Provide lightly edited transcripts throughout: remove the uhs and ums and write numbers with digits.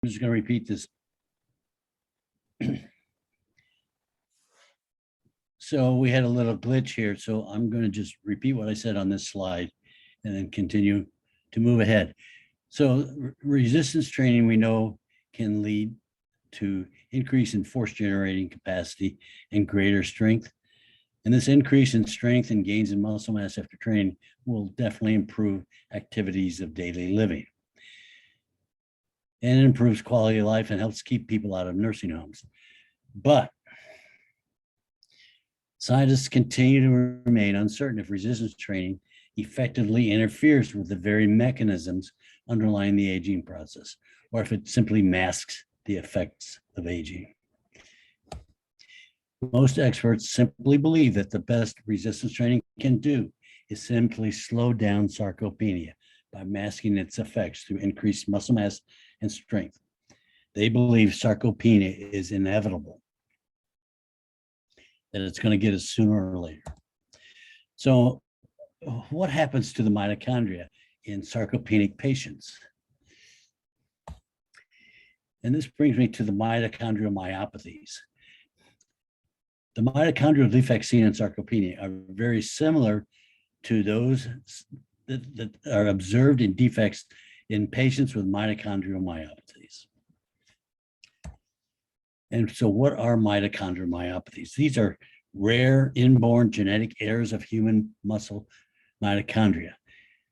just going to repeat this. So we had a little glitch here, so I'm going to just repeat what I said on this slide and then continue to move ahead. So resistance training, we know, can lead to increase in force generating capacity and greater strength. And this increase in strength and gains in muscle mass after training will definitely improve activities of daily living. And it improves quality of life and helps keep people out of nursing homes. But scientists continue to remain uncertain if resistance training effectively interferes with the very mechanisms underlying the aging process, or if it simply masks the effects of aging. Most experts simply believe that the best resistance training can do is simply slow down sarcopenia by masking its effects through increased muscle mass and strength. They believe sarcopenia is inevitable, that it's going to get us sooner or later. So what happens to the mitochondria in sarcopenic patients? And this brings me to the mitochondrial myopathies. The mitochondrial defects seen in sarcopenia are very similar to those that are observed in defects in patients with mitochondrial myopathies. And so what are mitochondrial myopathies? These are rare inborn genetic errors of human muscle mitochondria,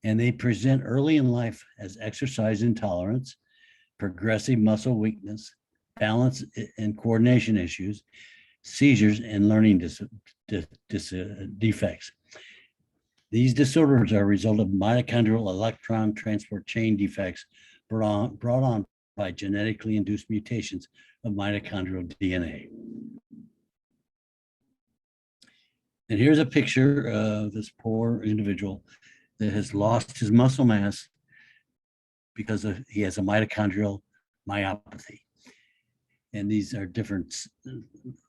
and they present early in life as exercise intolerance, progressive muscle weakness, balance and coordination issues, seizures, and learning defects. These disorders are a result of mitochondrial electron transport chain defects brought on by genetically induced mutations of mitochondrial DNA. And here's a picture of this poor individual that has lost his muscle mass because he has a mitochondrial myopathy. And these are different,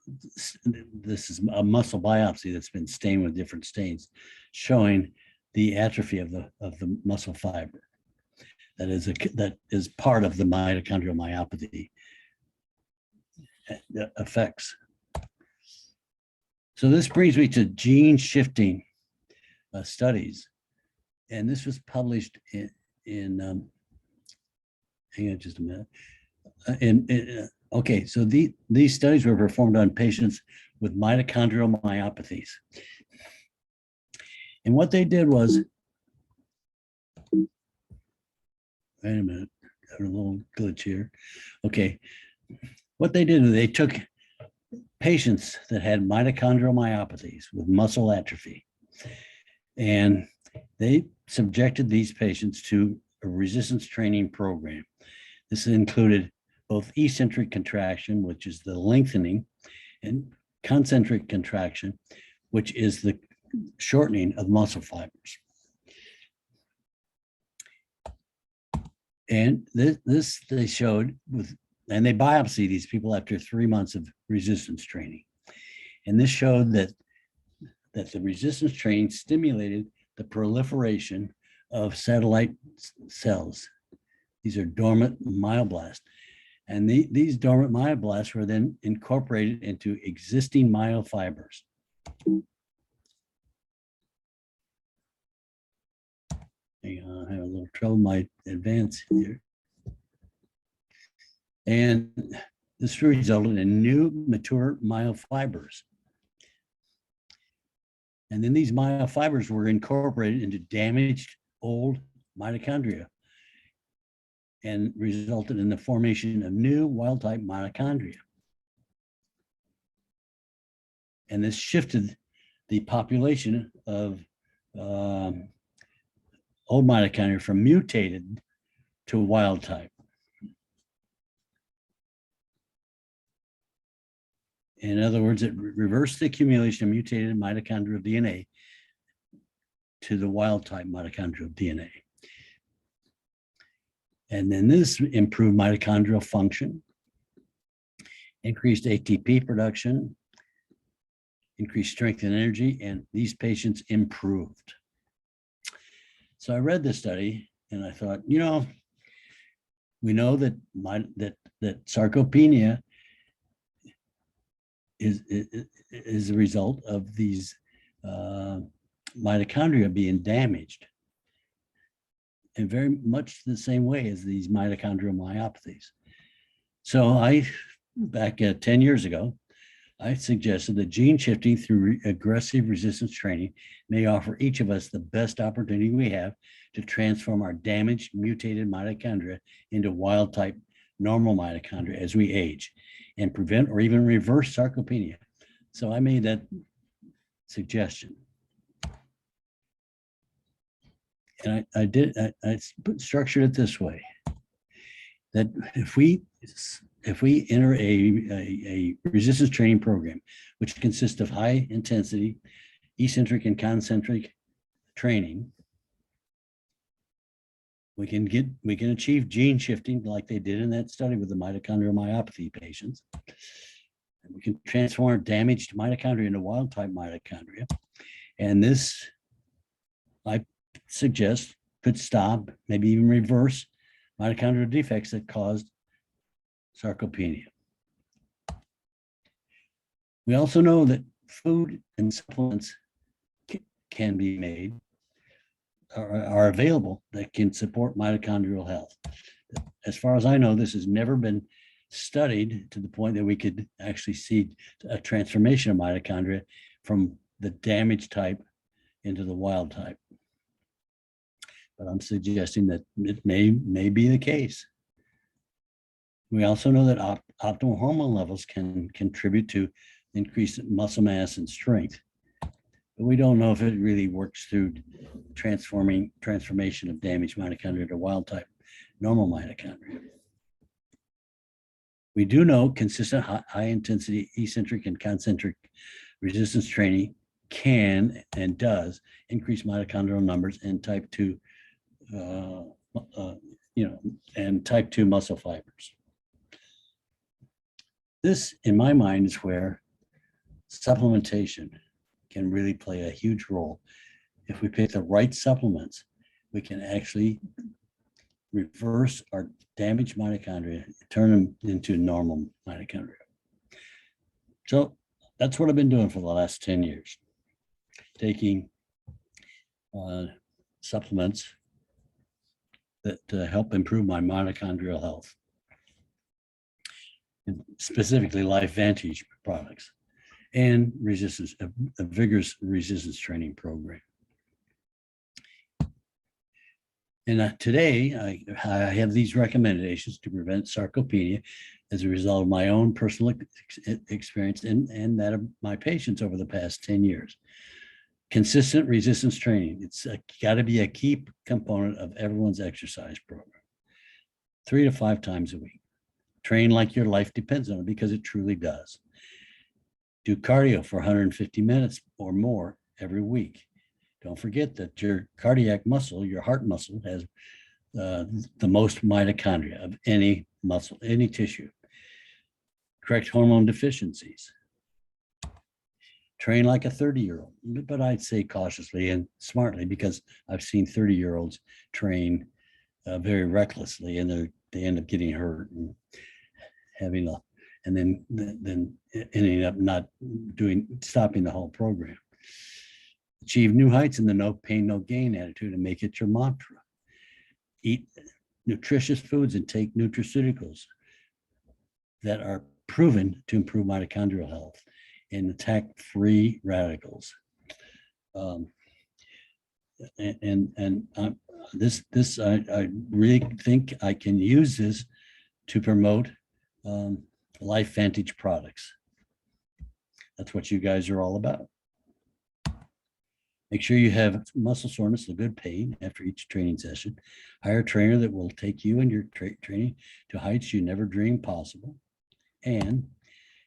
this is a muscle biopsy that's been stained with different stains, showing the atrophy of the muscle fiber. That is part of the mitochondrial myopathy effects. So this brings me to gene shifting studies. And this was published in hang on just a minute. Okay, so these studies were performed on patients with mitochondrial myopathies. And what they did was, wait a minute, got a little glitch here. Okay, what they did is they took patients that had mitochondrial myopathies with muscle atrophy, and they subjected these patients to a resistance training program. This included both eccentric contraction, which is the lengthening, and concentric contraction, which is the shortening of muscle fibers. And this they showed with, and they biopsied these people after 3 months of resistance training. And this showed that the resistance training stimulated the proliferation of satellite cells. These are dormant myoblasts. And these dormant myoblasts were then incorporated into existing myofibers. Hang on, I have a little trouble with my advance here. And this resulted in new mature myofibers. And then these myofibers were incorporated into damaged old mitochondria and resulted in the formation of new wild-type mitochondria. And this shifted the population of old mitochondria from mutated to wild-type. In other words, it reversed the accumulation of mutated mitochondrial DNA to the wild-type mitochondrial DNA. And then this improved mitochondrial function, increased ATP production, increased strength and energy, and these patients improved. So I read this study and I thought, you know, We know that that sarcopenia is a result of these mitochondria being damaged, in very much the same way as these mitochondrial myopathies. So back 10 years ago, I suggested that gene shifting through aggressive resistance training may offer each of us the best opportunity we have to transform our damaged, mutated mitochondria into wild type normal mitochondria as we age and prevent or even reverse sarcopenia. So I made that suggestion. And I structured it this way, that if we enter a resistance training program, which consists of high intensity, eccentric and concentric training, we can achieve gene shifting like they did in that study with the mitochondrial myopathy patients. And we can transform damaged mitochondria into wild type mitochondria. And this, I suggest, could stop, maybe even reverse mitochondrial defects that caused sarcopenia. We also know that food and supplements can be made, are available, that can support mitochondrial health. As far as I know, this has never been studied to the point that we could actually see a transformation of mitochondria from the damaged type into the wild type. But I'm suggesting that it may be the case. We also know that optimal hormone levels can contribute to increased muscle mass and strength. But we don't know if it really works through transformation of damaged mitochondria to wild type normal mitochondria. We do know consistent high intensity eccentric and concentric resistance training can and does increase mitochondrial numbers and type 2 and type 2 muscle fibers. This, in my mind, is where supplementation can really play a huge role. If we pick the right supplements, we can actually reverse our damaged mitochondria, turn them into normal mitochondria. So that's what I've been doing for the last 10 years, taking supplements that help improve my mitochondrial health, and specifically Life AMMG products and resistance, a vigorous resistance training program. And today I have these recommendations to prevent sarcopenia as a result of my own personal experience and that of my patients over the past 10 years. Consistent resistance training. It's got to be a key component of everyone's exercise program. 3 to 5 times a week. Train like your life depends on it, because it truly does. Do cardio for 150 minutes or more every week. Don't forget that your cardiac muscle, your heart muscle, has the most mitochondria of any muscle, any tissue. Correct hormone deficiencies. Train like a 30-year-old, but I'd say cautiously and smartly, because I've seen 30-year-olds train very recklessly, and they end up getting hurt and having and then ending up not stopping the whole program. Achieve new heights in the no pain, no gain attitude, and make it your mantra. Eat nutritious foods and take nutraceuticals that are proven to improve mitochondrial health and attack free radicals. I really think I can use this to promote Life AMMG products. That's what you guys are all about. Make sure you have muscle soreness, a good pain after each training session. Hire a trainer that will take you and your training to heights you never dreamed possible. And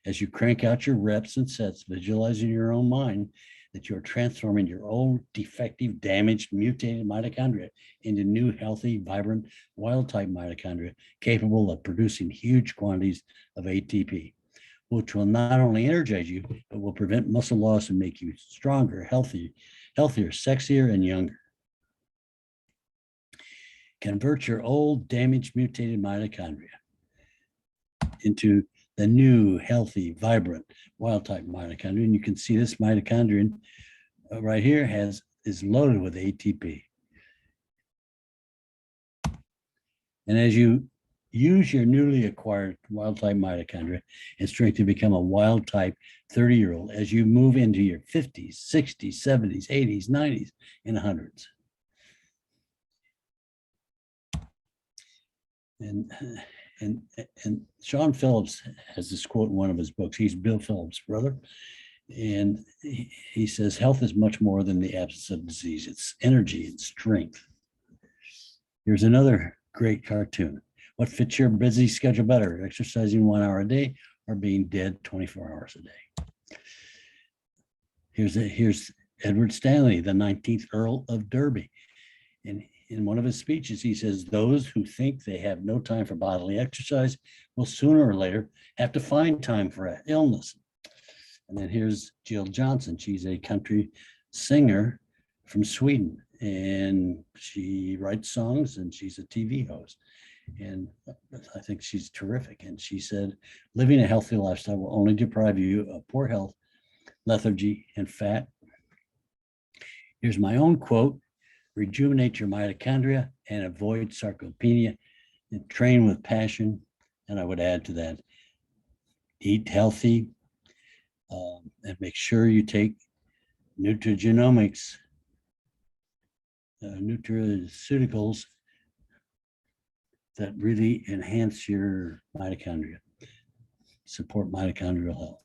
as you crank out your reps and sets, visualize in your own mind that you're transforming your old defective, damaged, mutated mitochondria into new, healthy, vibrant, wild-type mitochondria capable of producing huge quantities of ATP, which will not only energize you, but will prevent muscle loss and make you stronger, healthier, sexier, and younger. convert your old damaged mutated mitochondria into the new healthy vibrant wild type mitochondria. And you can see this mitochondrion right here is loaded with ATP. And as you use your newly acquired wild type mitochondria and strength to become a wild type 30-year-old, as you move into your 50s, 60s, 70s, 80s, 90s, and 100s. And Sean Phillips has this quote in one of his books. He's Bill Phillips' brother. And he says, health is much more than the absence of disease. It's energy and strength. Here's another great cartoon. What fits your busy schedule better, exercising 1 hour a day or being dead 24 hours a day? Here's Edward Stanley, the 19th Earl of Derby. And in one of his speeches, he says, those who think they have no time for bodily exercise will sooner or later have to find time for illness. And then here's Jill Johnson. She's a country singer from Sweden, and she writes songs and she's a TV host. And I think she's terrific. And she said, living a healthy lifestyle will only deprive you of poor health, lethargy, and fat. Here's my own quote: rejuvenate your mitochondria and avoid sarcopenia, and train with passion. And I would add to that, eat healthy, and make sure you take nutrigenomics, nutraceuticals that really enhance your mitochondria, support mitochondrial health.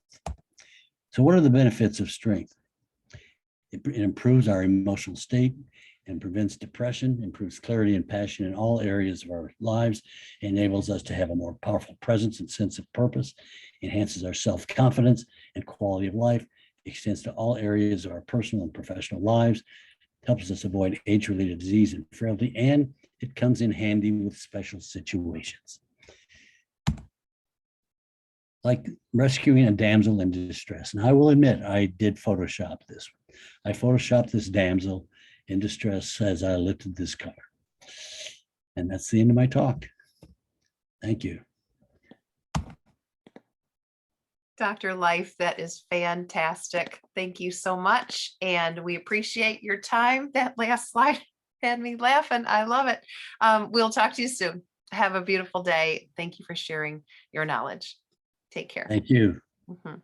So what are the benefits of strength? It improves our emotional state and prevents depression, improves clarity and passion in all areas of our lives, enables us to have a more powerful presence and sense of purpose, enhances our self-confidence and quality of life, extends to all areas of our personal and professional lives, helps us avoid age-related disease and frailty, and it comes in handy with special situations. Like rescuing a damsel in distress. And I will admit, I did Photoshop this one. I Photoshopped this damsel in distress as I lifted this cover. And that's the end of my talk. Thank you. Dr. Life, that is fantastic. Thank you so much. And we appreciate your time. That last slide had me laughing. I love it. We'll talk to you soon. Have a beautiful day. Thank you for sharing your knowledge. Take care. Thank you. Mm-hmm.